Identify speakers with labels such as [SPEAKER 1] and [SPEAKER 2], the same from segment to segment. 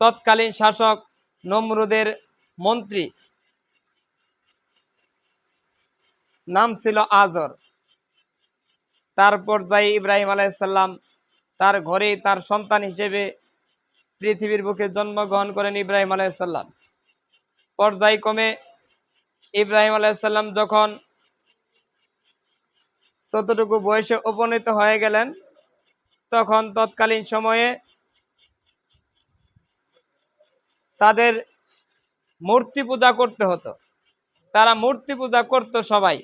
[SPEAKER 1] তৎকালীন শাসক নমরুদের মন্ত্রী, নাম ছিল আজর। তার পর্যায়ে ইব্রাহিম আলাইহিস সালাম তার ঘরেই তার সন্তান হিসেবে পৃথিবীর বুকে জন্মগ্রহণ করেন ইব্রাহিম আলাইহিস সালাম। পর্যায়ক্রমে ইব্রাহিম আলাইহিস সালাম যখন ততটুকু বয়সে উপনীত হয়ে গেলেন, তখন তৎকালীন সময়ে তাদের মূর্তি পূজা করতে হতো, তারা মূর্তি পূজা করত সবাই।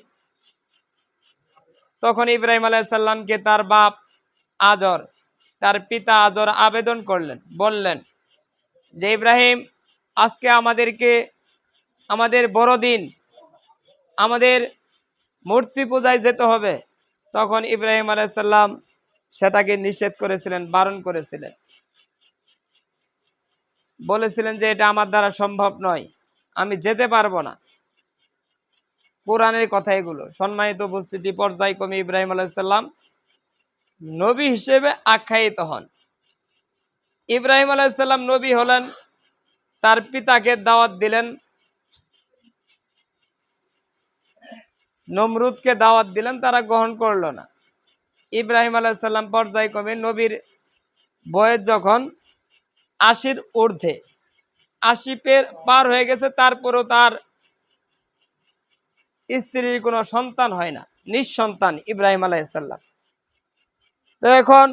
[SPEAKER 1] তখন ইব্রাহিম আলাইহিস সালামকে তার বাপ আজর, তার পিতা আজর আবেদন করলেন, বললেন যে ইব্রাহিম, আজকে আমাদের বড়দিন, আমাদের মূর্তি পূজায় যেতে হবে। তখন ইব্রাহিম আলাইহিস সালাম সেটাকে নিষেধ করেছিলেন, বারণ করেছিলেন, বলেছিলেন যে এটা আমার দ্বারা সম্ভব নয়, আমি যেতে পারবো না। কোরআনের কথা এগুলো। সম্মানিত উপস্থিতি, পর্যায়ক্রমে ইব্রাহিম আলাইহিস সালাম নবী হিসেবে আখ্যায়িত হন। ইব্রাহিম আলাইহিস সালাম নবী হলেন, তার পিতাকে দাওয়াত দিলেন, নমরুদকে দাওয়াত দিলেন, তারা গ্রহণ করলো না। ইব্রাহিম আলাইহিস সালাম পর্যায়ক্রমে নবীর বয়স যখন 80-র ঊর্ধ্বে, 80 পার হয়ে গেছে, তারপরও তার স্ত্রীর কোনো সন্তান হয় না, নিঃসন্তান ইব্রাহিম আলাইহিস সালাম। তো এখন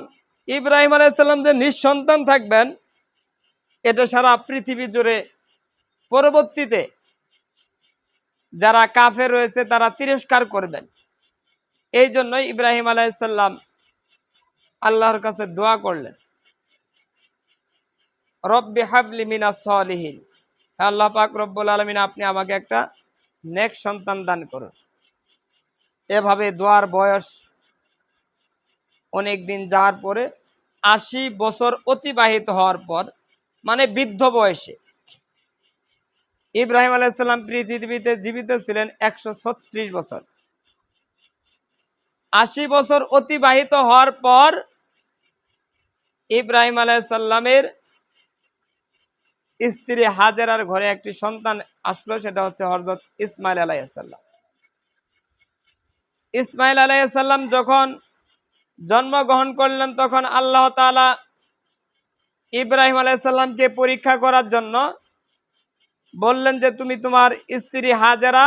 [SPEAKER 1] ইব্রাহিম আলাইহিস সালাম যে নিঃসন্তান থাকবেন, এটা সারা পৃথিবী জুড়ে পরবর্তীতে যারা কাফের রয়েছে তারা তিরস্কার করবেন। এই জন্যই ইব্রাহিম আলাইহিস সালাম আল্লাহর কাছে দোয়া করলেন, রব্বি হাবলি মিনাস সলিহিন, আল্লাহ পাক রব্বুল আলামিন, আপনি আমাকে একটা নেক সন্তান দান করুন। এভাবে দোয়ার বয়স অনেক দিন যাওয়ার পরে 80 বছর অতিবাহিত হওয়ার পর, মানে বৃদ্ধ বয়সে, ইব্রাহিম আলাইহিস সালাম পৃথিবীতে জীবিত ছিলেন 136 বছর। 80 বছর অতিবাহিত হওয়ার পর ইব্রাহিম আলাইহিস সালামের স্ত্রী হাজেরার ঘরে একটি সন্তান আসলো, সেটা হচ্ছে হযরত ইসমাইল আলাইহিস সালাম। ইসমাইল আলাইহিস সালাম যখন জন্মগ্রহণ করলেন, তখন আল্লাহ তাআলা ইব্রাহিম আলাইহিস সালামকে পরীক্ষা করার জন্য বললেন যে তুমি তোমার স্ত্রী হাজেরা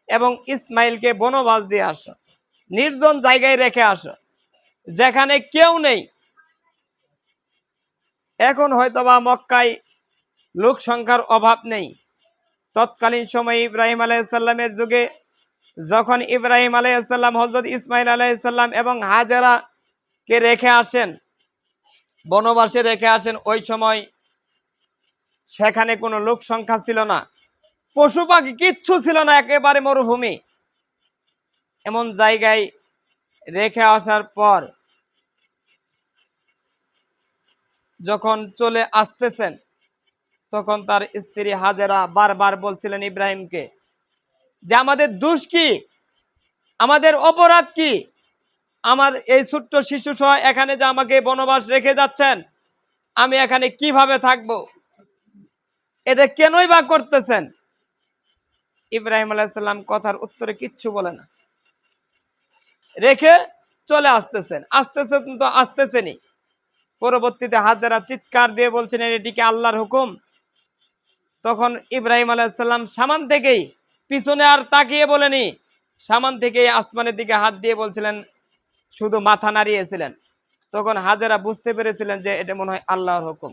[SPEAKER 1] এবং ইসমাইলকে বনবাস দিয়ে আসো, নির্জন জায়গায় রেখে আসো, যেখানে কেউ নেই। এখন হয়তোবা মক্কায় লোক সংখ্যার অভাব নেই। তৎকালীন সময়ে ইব্রাহিম আলাইহিস সালামের যুগে যখন ইব্রাহিম আলাইহিস সালাম হযরত ইসমাইল আলাইহিস সালাম এবং হাজেরাকে রেখে আসেন, বনবাসে রেখে আসেন, ওই সময় সেখানে কোনো লোক সংখ্যা ছিল না, পশু পাখি কিচ্ছু ছিল না, একেবারে মরুভূমি। এমন জায়গায় রেখে আসার পর যখন চলে আসতেছেন, তখন তার স্ত্রী হাজেরা বারবার বলছিলেন ইব্রাহিমকে যে আমাদের দোষ কি, আমাদের অপরাধ কি, আমার এই ছোট্ট শিশু সহ এখানে যে আমাকে বনবাস রেখে যাচ্ছেন, আমি এখানে কিভাবে থাকব, এটা কেনই বা করতেছেন? ইব্রাহিম আলাইহিস সালাম কথার উত্তরে কিচ্ছু বলে না, রেখে চলে আসতেছেন। তো আসতেছেনই। পরবর্তীতে হাজেরা চিৎকার দিয়ে বলছিলেন এটিকে আল্লাহর হুকুম। তখন ইব্রাহিম আলাইহিস সালাম সামান থেকেই, পিছনে আর তাকিয়ে বলেনি, সামান থেকেই আসমানের দিকে হাত দিয়ে বলছিলেন, শুধু মাথা নাড়িয়েছিলেন। তখন হাজেরা বুঝতে পেরেছিলেন যে এটা মনে হয় আল্লাহর হুকুম।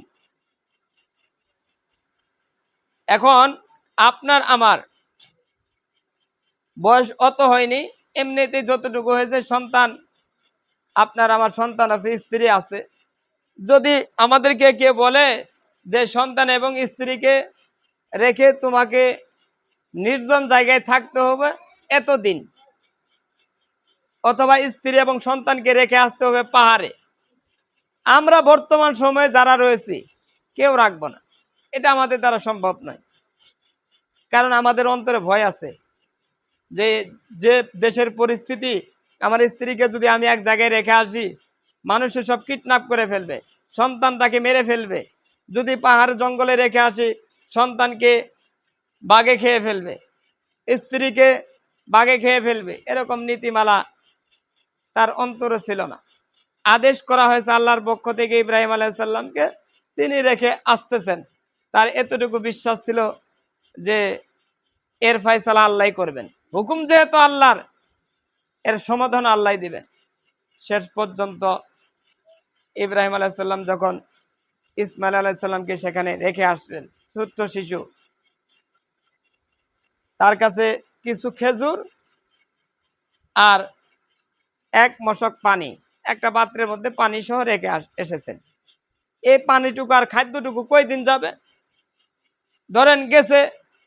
[SPEAKER 1] এখন আপনার আমার বয়স অত হয়নি, এমনিতে যতটুকু হয়েছে, সন্তান, আপনার আমার সন্তান আছে, স্ত্রী আছে। যদি আমাদেরকে কে বলে যে সন্তান এবং স্ত্রীকে রেখে তোমাকে নির্জন জায়গায় থাকতে হবে এতদিন, অথবা স্ত্রী এবং সন্তানকে রেখে আসতে হবে পাহাড়ে, আমরা বর্তমান সময়ে যারা রয়েছি কেউ রাখবো না, এটা আমাদের দ্বারা সম্ভব নয়। কারণ আমাদের অন্তরে ভয় আছে যে যে দেশের পরিস্থিতি, আমার স্ত্রীকে যদি আমি এক জায়গায় রেখে আসি, মানুষে সব কিডন্যাপ করে ফেলবে, সন্তানটাকে মেরে ফেলবে, যদি পাহাড় জঙ্গলে রেখে আসি সন্তানকে বাঘে খেয়ে ফেলবে, স্ত্রীকে বাঘে খেয়ে ফেলবে, এরকম নীতিমালা তার অন্তরে ছিল না। আদেশ করা হয়েছে আল্লাহর পক্ষ থেকে ইব্রাহিম আলাইহিস সালামকে, তিনি রেখে আসতেছেন। তার এতটুকু বিশ্বাস ছিল যে এর ফয়সালা আল্লাহ করবেন, হুকুম যেহেতু আল্লাহর, এর সমাধান আল্লাহ দিবেন। শেষ পর্যন্ত ইব্রাহিম আলাইহিস সালাম যখন ইসমাইল আলাইহিস সালামকে সেখানে রেখে আসলেন, ছোট্ট শিশু, তার কাছে কিছু খেজুর আর এক মশক পানি, একটা পাত্রের মধ্যে পানি সহ রেখে এসেছেন। এই পানিটুকু আর খাদ্যটুকু কয়দিন যাবে? ধরেন গেছে,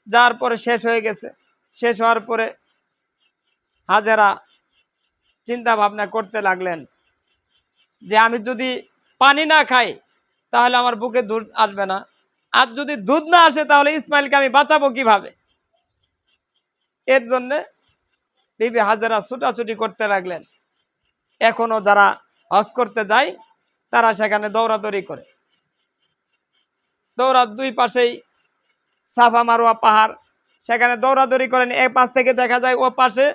[SPEAKER 1] যার পরে শেষ হয়ে গেছে। শেষ হওয়ার পরে হাজেরা চিন্তা ভাবনা করতে লাগলেন যে আমি যদি পানি না খাই তাহলে আমার বুকে দুধ আসবে না, আর যদি দুধ না আসে তাহলে ইসমাইলকে আমি বাঁচাবো কিভাবে? এর জন্য বিবি হাজেরা ছুটাছুটি করতে লাগলেন। এখনো যারা হজ করতে যায় তারা সেখানে দৌড়াদৌড়ি করে, দুই পাশেই সাফা মারোয়া পাহাড়, সেখানে দৌড়াদৌড়ি করেন। এক পাশ থেকে দেখা যায় ও পাশে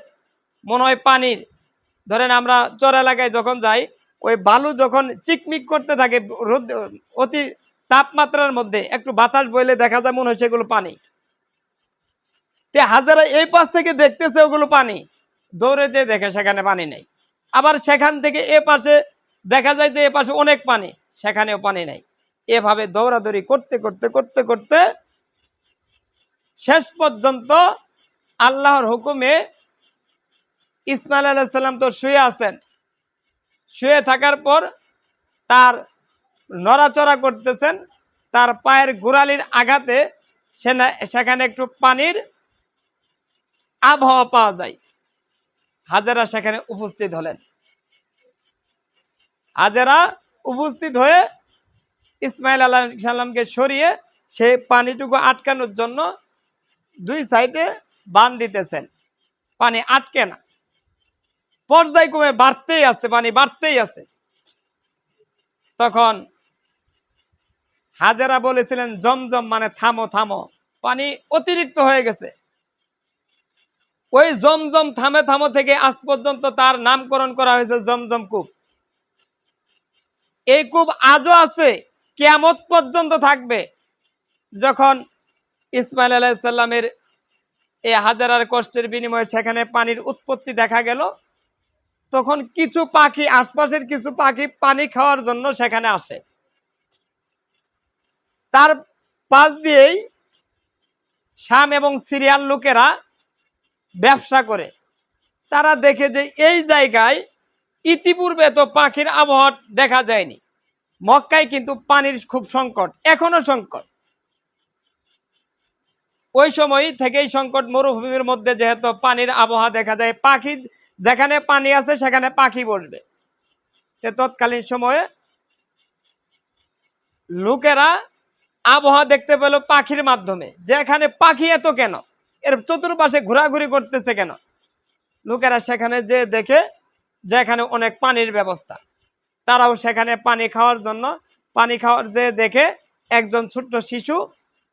[SPEAKER 1] মনে হয় পানির, ধরেন আমরা চর এলাকায় যখন যাই, ওই বালু যখন চিকমিক করতে থাকে রোদ, অতি তাপমাত্রার মধ্যে একটু বাতাস বইলে দেখা যায় মনে হয় সেগুলো পানি। তে হাজারা এই পাশ থেকে দেখতেছে ওগুলো পানি, দৌড়ে যে দেখে সেখানে পানি নেই। আবার সেখান থেকে এ পাশে দেখা যায় যে এ পাশে অনেক পানি, সেখানেও পানি নেই। এভাবে দৌড়াদৌড়ি করতে করতে করতে করতে শেষ পর্যন্ত আল্লাহর হুকুমে ইসমাইল আলাইহিস সালাম তো শুয়ে আছেন, শুয়ে থাকার পর তার নড়াচড়া করতেছেন, তার পায়ের গোড়ালির আঘাতে সেখানে একটু পানির আবহাওয়া পাওয়া যায়। হাজেরা সেখানে উপস্থিত হলেন। হাজেরা উপস্থিত হয়ে ইসমাইল আলাইহিস সালামকে সরিয়ে সে পানিটুকু আটকানোর জন্য দুই সাইডে বাঁধ দিতেছেন, পানি আটকে না। পর্যায়ক্রমে বাড়তেই আছে, পানি বাড়তেই আছে। তখন হাজেরা বলেছিলেন জমজম, মানে থামো থামো, পানি অতিরিক্ত হয়ে গেছে। ওই জমজম থামে থামো থেকে আজ পর্যন্ত তার নামকরণ করা হয়েছে জমজম কূপ। এই কূপ আজও আছে, কিয়ামত পর্যন্ত থাকবে। যখন ইসমাইল আলাইহিস সালামের এই হাজারার কষ্টের বিনিময়ে সেখানে পানির উৎপত্তি দেখা গেল, তখন কিছু পাখি, আশপাশের কিছু পাখি পানি খাওয়ার জন্য সেখানে আসে। তার পাশ দিয়েই শাম এবং সিরিয়ার লোকেরা ব্যবসা করে। তারা দেখে যে এই জায়গায় ইতিপূর্বে তো পাখির আবহাওয়া দেখা যায়নি, মক্কায় কিন্তু পানির খুব সংকট, এখনো সংকট। ওই সময় থেকেই সংকট, মরুভূমির মধ্যে যেহেতু পানির আবহাওয়া দেখা যায়, পাখি যেখানে পানি আছে সেখানে পাখি বসবে। তৎকালীন সময়ে লোকেরা আবহাওয়া দেখতে পেল পাখির মাধ্যমে, যে এখানে পাখি এত কেন, এর চতুর্পাশে ঘোরাঘুরি করতেছে কেন। লোকেরা সেখানে যে দেখে যে এখানে অনেক পানির ব্যবস্থা, তারাও সেখানে পানি খাওয়ার জন্য, পানি খাওয়ার যে দেখে একজন ছোট্ট শিশু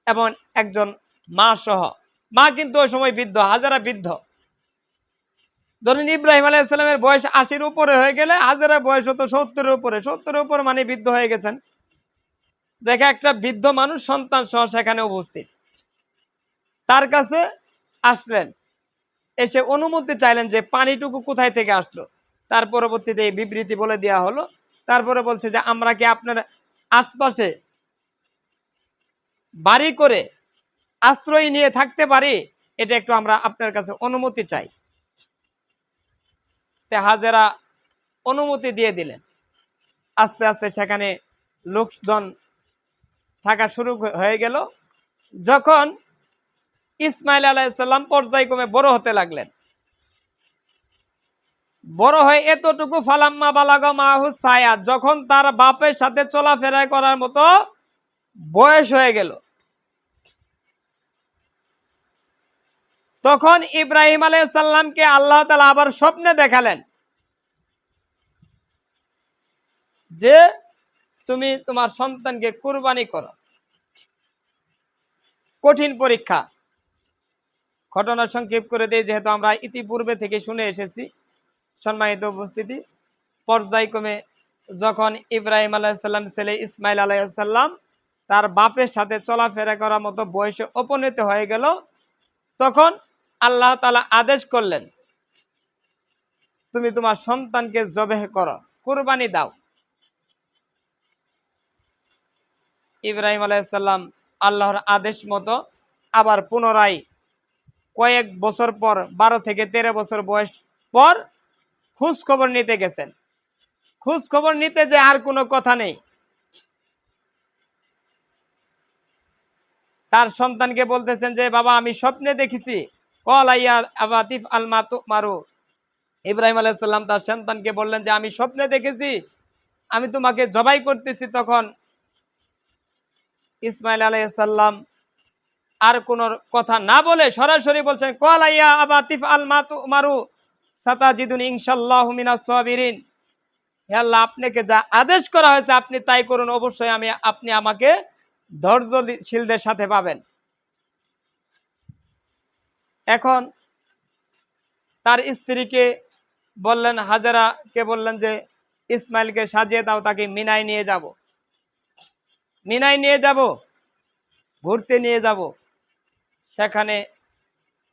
[SPEAKER 1] এবং একজন মা সহ, মা কিন্তু ওই সময় বৃদ্ধ, হাজারা বৃদ্ধ। ধরুন ইব্রাহিম আলাইহিস সালামের বয়স ৮০-র উপরে হয়ে গেলে হাজারা বয়স হতো ৭০-এর উপরে, ৭০-এর উপর মানে বৃদ্ধ হয়ে গেছেন। দেখে একটা বৃদ্ধ মানুষ সন্তান সহ সেখানে উপস্থিত, তার কাছে আসলেন, এসে অনুমতি চাইলেন যে পানিটুকু কোথায় থেকে আসলো। তার পরবর্তীতে এই বিবৃতি বলে দেওয়া হলো। তারপরে বলছে যে আমরা কি আপনার আশপাশে বাড়ি করে আশ্রয় নিয়ে থাকতে পারি, এটা একটু আমরা আপনার কাছে অনুমতি চাই। হাজেরা অনুমতি দিয়ে দিলেন। আস্তে আস্তে সেখানে লোকজন থাকা শুরু হয়ে গেল। যখন ইসমাইল আলাইহিস সালাম পর্যায়ক্রমে বড় হতে লাগলেন, বড় হয়ে এতটুকু, ফালাম্মা বালাগা মাহু সায়া, যখন তার বাপের সাথে চলাফেরা করার মতো বয়স হয়ে গেল, তখন ইব্রাহিম আলাইহিস সালামকে আল্লাহ তাআলা আবার স্বপ্নে দেখালেন যে তুমি তোমার সন্তানকে কুরবানি করো। কঠিন পরীক্ষা। ঘটনা সংক্ষেপ করে দেই, যেহেতু আমরা ইতিপূর্বে থেকে শুনে এসেছি। সম্মানিত উপস্থিতি, পর্যায়ক্রমে যখন ইব্রাহিম আলাইসাল্লাম ছেলে ইসমাইল আলাইসাল্লাম তার বাপের সাথে চলাফেরা করার মতো বয়সে উপনীত হয়ে গেল, তখন আল্লাহ তাআলা আদেশ করলেন, তুমি তোমার সন্তানকে জবেহ করো, কুরবানি দাও। ইব্রাহিম আলাইসাল্লাম আল্লাহর আদেশ মতো আবার পুনরায় কয়েক বছর পর, 12 থেকে 13 বছর বয়স পর খোঁজ খবর নিতে গেছেন। খোঁজ খবর নিতে যে আর কোনো কথা নেই, তার সন্তানকে বলতেছেন যে বাবা আমি স্বপ্নে দেখেছি। কল আইয়া আবাতিফ আলমা তুমারু। ইব্রাহিম আলাইহিস সালাম তার সন্তানকে বললেন যে আমি স্বপ্নে দেখেছি, আমি তোমাকে জবাই করতেছি। তখন ইসমাইল আলাইহিস সালাম আর কোনো কথা না বলে সরাসরি বলছেন, কল আইয়া আবাতিফ আলমা তুমারু সাতাজিদুন ইনশাআল্লাহু মিনাস সাবিরিন। হে আল্লাহ, আপনাকে যা আদেশ করা হয়েছে আপনি তাই করুন, অবশ্যই আপনি আমাকে ধৈর্যশীলদের সাথে পাবেন। এখন তার স্ত্রীকে বললেন, হাজেরাকে বললেন যে ইসমাইলকে সাজিয়ে দাও, তাকে মিনায় নিয়ে যাব, মিনায় নিয়ে যাব, ঘুরতে নিয়ে যাব। সেখানে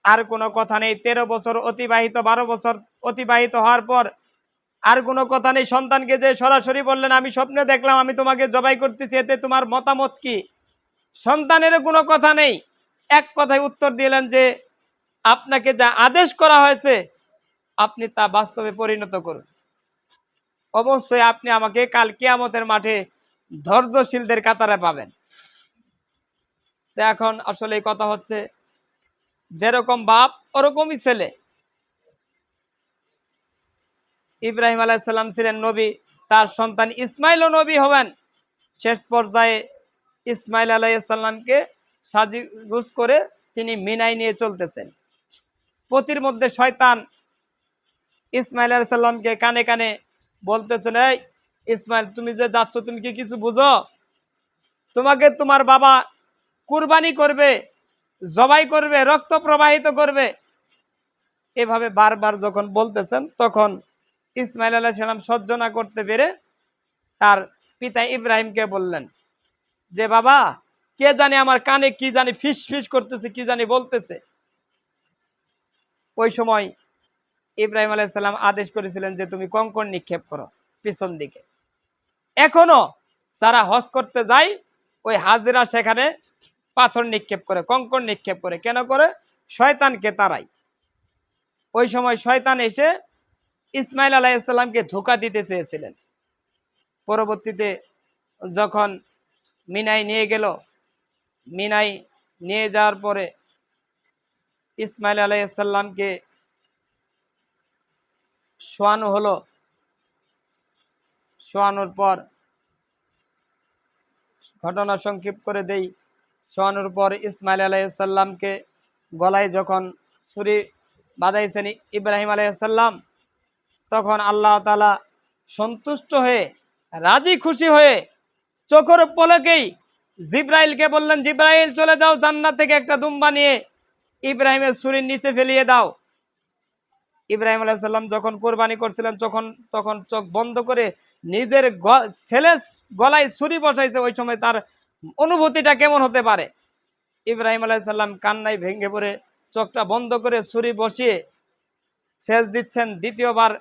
[SPEAKER 1] আর কোনো কথা নেই। 13 বছর অতিবাহিত, 12 বছর অতিবাহিত হওয়ার পর আর কোনো কথা নেই। সন্তানকে যে সরাসরি বললেন আমি স্বপ্নে দেখলাম আমি তোমাকে জবাই করতেছি, এতে তোমার মতামত কি? সন্তানেরও কোনো কথা নেই, এক কথায় উত্তর দিলেন যে আপনাকে যা আদেশ করা হয়েছে আপনি তা বাস্তবে পরিণত করুন, অবশ্যই আপনি আমাকে কাল কিয়ামতের মাঠে ধৈর্যশীলদের কাতারে পাবেন। তো এখন আসলে এই কথা হচ্ছে, যেরকম বাপ ওরকমই ছেলে। ইব্রাহিম আলাইহিস সালাম ছিলেন নবী, তার সন্তান ইসমাইলও নবী হবেন। শেষ পর্যায়ে ইসমাইল আলাইহিস সালামকে সাজিগুজ করে তিনি মিনায় নিয়ে চলতেছেন। পথির মধ্যে শয়তান ইসমাইল আলাইহিস সালামকে কানে কানে বলতেছেন, এই ইসমাইল তুমি যে যাচ্ছ তুমি কি কিছু বুঝো? তোমাকে তোমার বাবা কুরবানি করবে, জবাই করবে, রক্ত প্রবাহিত করবে। এভাবে বারবার যখন বলতেছেন, তখন ইসমাইল আলাইহিস সালাম সহ্য না করতে পেরে তার পিতা ইব্রাহিমকে বললেন যে বাবা, কে জানে আমার কানে কি জানি ফিস ফিস করতেছে, কি জানি বলতেছে। ওই সময় ইব্রাহিম আলাইহিস সালাম আদেশ করেছিলেন যে তুমি কঙ্কর নিক্ষেপ করো পিছন দিকে। এখনো যারা হজ করতে যায় ওই হাজিরা সেখানে পাথর নিক্ষেপ করে, কঙ্কর নিক্ষেপ করে। কেন করে? শয়তানকে তাড়ায়। ওই সময় শয়তান এসে ইসমাইল আলাইহিস সালামকে ধোঁকা দিতে চেয়েছিলেন। পরবর্তীতে যখন মিনায় নিয়ে গেল, মিনায় নিয়ে যাওয়ার পরে ইসমাইল আলাইহিস সালামকে শোয়ানো হলো। শোয়ানোর পর ঘটনা সংক্ষেপ করে দেই। শোয়ানোর পর ইসমাইল আলাইহিস সালামকে গলায় যখন ছুরি বাঁধাইছেন ইব্রাহিম আলাইহিস সালাম, তখন আল্লাহ তাআলা সন্তুষ্ট হয়ে, রাজি খুশি হয়ে চোখের পলকেই জিব্রাইলকে বললেন, জিব্রাইল চলে যাও, জান্নাত থেকে একটা দুম্বা নিয়ে ইব্রাহিমের ছুরির নিচে ফেলিয়ে দাও। ইব্রাহিম আলাইহিস সালাম যখন কোরবানি করছিলেন তখন চোখ বন্ধ করে নিজের ছেলের গলায় ছুরি বসাইছে। ওই সময় তার অনুভূতিটা কেমন হতে পারে? ইব্রাহিম আলাইহিস সালাম কান্নায় ভেঙে পড়ে চোখটা বন্ধ করে ছুরি বসিয়ে সেচ দিচ্ছেন। দ্বিতীয়বার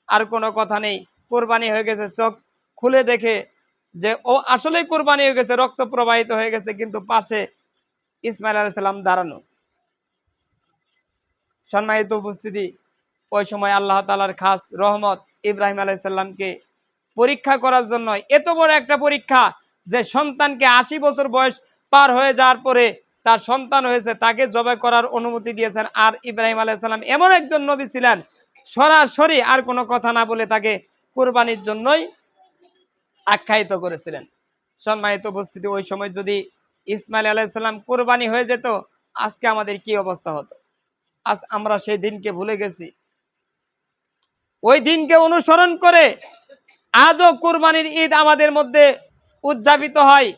[SPEAKER 1] আর কোনো কথা নেই, কোরবানি হয়ে গেছে। চোখ খুলে দেখে যে ও আসলেই কোরবানি হয়ে গেছে, রক্ত প্রবাহিত হয়ে গেছে, কিন্তু পাশে ইসমাইল আলাইহিস সালাম দাঁড়ানো। সম্মানিত উপস্থিতি, ওই সময় আল্লাহ তাআলার খাস রহমত ইব্রাহিম আলাইহিস সালামকে পরীক্ষা করার জন্য, এত বড় একটা পরীক্ষা যে সন্তানকে 80 বছর বয়স পার হয়ে যাওয়ার পরে তার সন্তান হয়েছে, তাকে জবাই করার অনুমতি দিয়েছেন। আর ইব্রাহিম আলাইহিস সালাম এমন একজন নবী ছিলেন, সরাসরি আর কোনো কথা না বলে তাকে কুরবানির জন্যই আখ্যায়িত করেছিলেন। সম্মানিত উপস্থিতি, ওই সময় যদি ইসমাইল আলাইহিস সালাম কুরবানি হয়ে যেত, আজকে আমাদের কি অবস্থা হতো? আজ আমরা সেই দিনকে ভুলে গেছি। ওই দিনকে অনুসরণ করে আজও কুরবানির ঈদ আমাদের মধ্যে উদযাপিত হয়।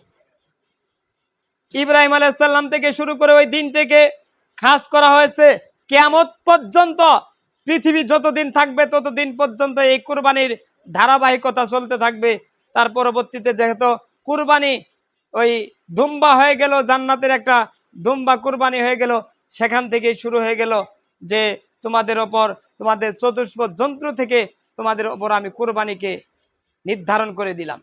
[SPEAKER 1] ইব্রাহিম আলাইহিস সালাম থেকে শুরু করে ওই দিন থেকে খাস করা হয়েছে কিয়ামত পর্যন্ত। পৃথিবী যতদিন থাকবে ততদিন পর্যন্ত এই কুরবানির ধারাবাহিকতা চলতে থাকবে। তার পরবর্তীতে যেহেতু কুরবানি ওই দুম্বা হয়ে গেল, জান্নাতের একটা দুম্বা কুরবানি হয়ে গেল, সেখান থেকেই শুরু হয়ে গেল যে তোমাদের ওপর, তোমাদের চতুষ্পদ জন্তু থেকে তোমাদের ওপর আমি কুরবানিকে নির্ধারণ করে দিলাম।